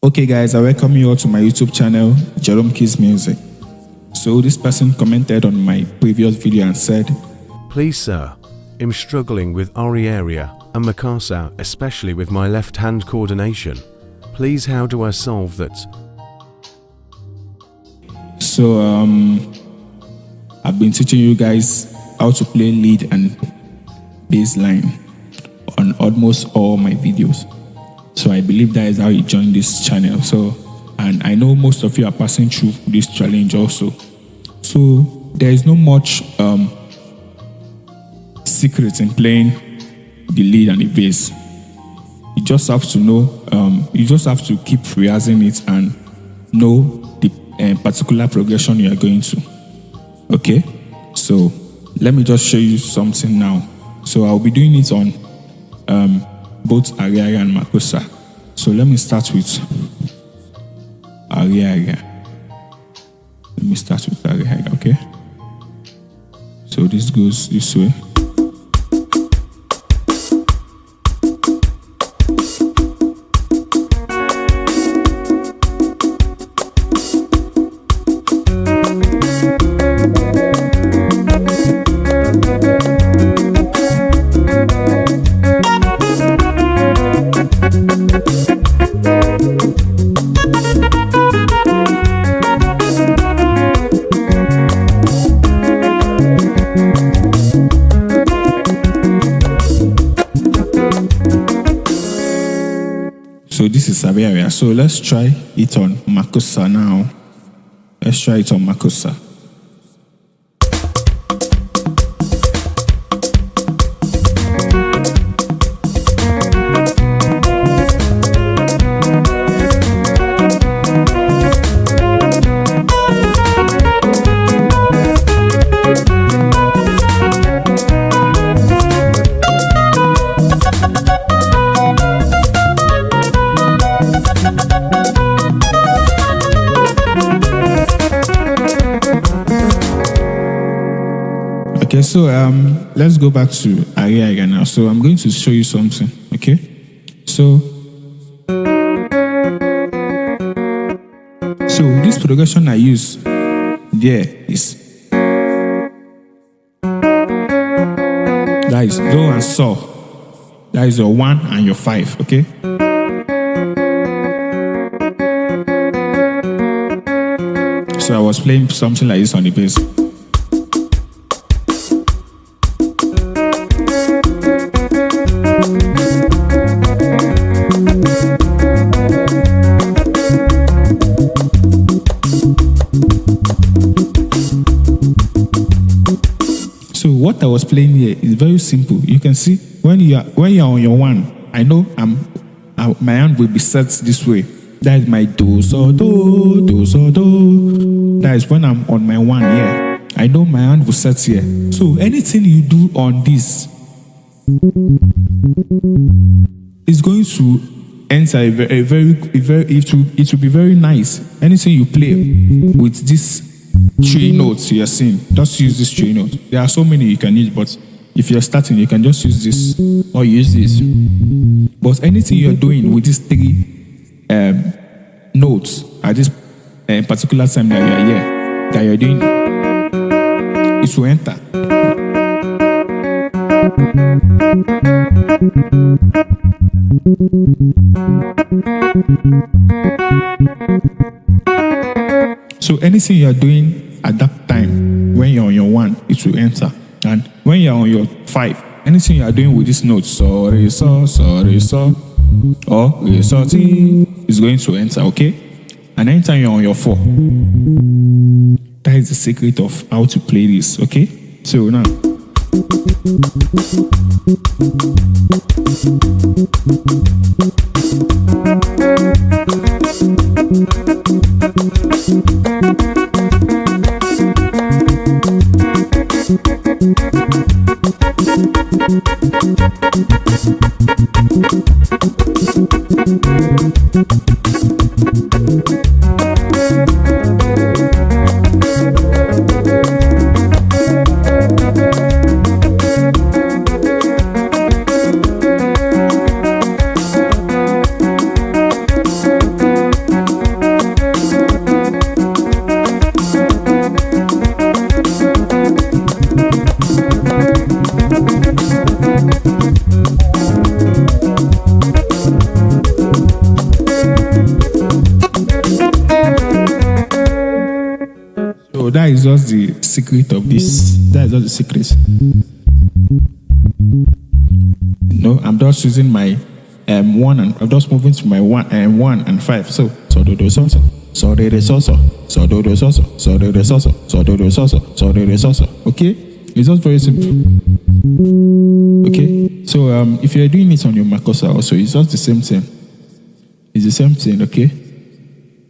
Okay guys, I welcome you all to my YouTube channel, Jerome Keys Music. So this person commented on my previous video and said, "Please sir, I'm struggling with Naira and Makossa, especially with my left hand coordination. Please, how do I solve that?" So I've been teaching you guys how to play lead and bass line on almost all my videos. So I believe that is how you join this channel. And I know most of you are passing through this challenge also. So there is no much secret in playing the lead and the bass. You just have to know, you just have to keep rehearsing it and know the particular progression you are going to. Okay, so let me just show you something now. So I'll be doing it on both Naira and Makossa. So let me start with Naira. Okay? So this goes this way. So this is Naira. So let's try it on Makossa now. Let's try it on Makossa. Okay, so let's go back to Naira now. So I'm going to show you something. Okay, so this progression I use there is that is do and so. That is your 1 and your 5. Okay. So I was playing something like this on the bass. So what I was playing here is very simple. You can see when you are on your 1, I know my hand will be set this way. That is my do so do do so do. That is when I'm on my 1 here. I know my hand will set here. So anything you do on this is going to enter a very it will be very nice. Anything you play with this 3 notes you are seeing, just use this 3 notes. There are so many you can use, but if you're starting, you can just use this or use this. But anything you're doing with these 3 notes at this particular time that you are here, that you're doing, it will enter. So anything you are doing at that time, when you're on your 1, it will enter. And when you're on your 5, anything you are doing with this note, so, re, so, or re, so, ti, is going to enter, okay? And anytime you're on your 4, that is the secret of how to play this, okay? So now. So that is just the secret of this. That is just the secret. No, I'm just using my one, and I'm just moving to my one and 5. So do do so so. So do do so so. So do do so so. So do do so so. So do do so so. So do do so so. Okay? It's just very simple. Okay? So if you're doing it on your makosa also, it's just the same thing. It's the same thing, okay?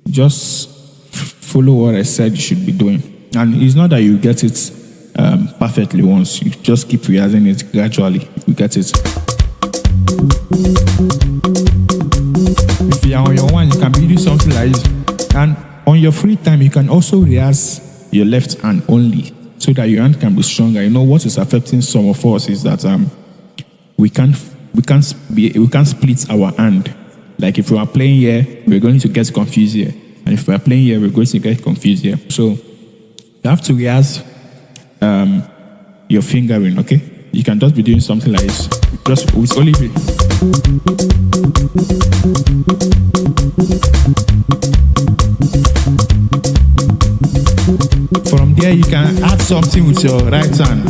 Just follow what I said you should be doing. And it's not that you get it perfectly once. You just keep rehearsing it gradually. You get it. If you are on your one, you can be doing something like this. And on your free time, you can also rehearse your left hand only, so that your hand can be stronger. You know what is affecting some of us is that we can't split our hand. Like if we are playing here, we're going to get confused here. And if we are playing here, we're going to get confused here. So you have to rehearse your fingering, okay? You can just be doing something like this. Just with only be. From there, you can add something with your right hand.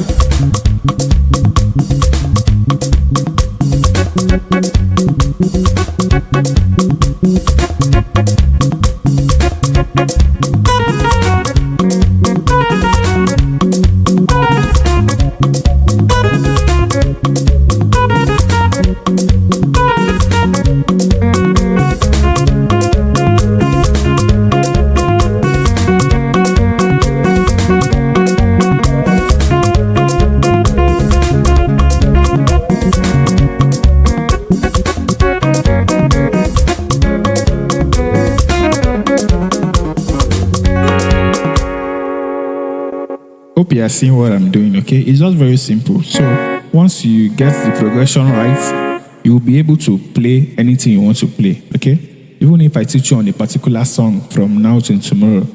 Hope you are seeing what I'm doing, okay? It's just very simple. So once you get the progression right, you'll be able to play anything you want to play, okay? Even if I teach you on a particular song from now till tomorrow,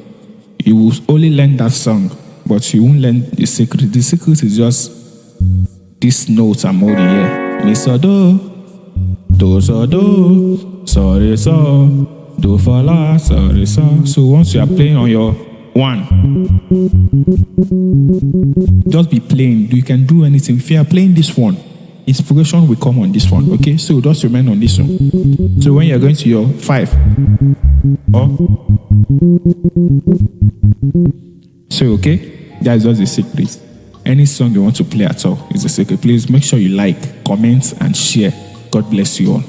you will only learn that song, but you won't learn the secret. The secret is just this note I'm holding here. Mi so do so do, re so, do fa la, so re so. So once you are playing on your one, just be playing. You can do anything. If you are playing this one, inspiration will come on this one, okay? So just remain on this one. So when you're going to your 5, so okay, that's just the secret. Any song you want to play at all is a secret. Please make sure you like, comment, and share. God bless you all.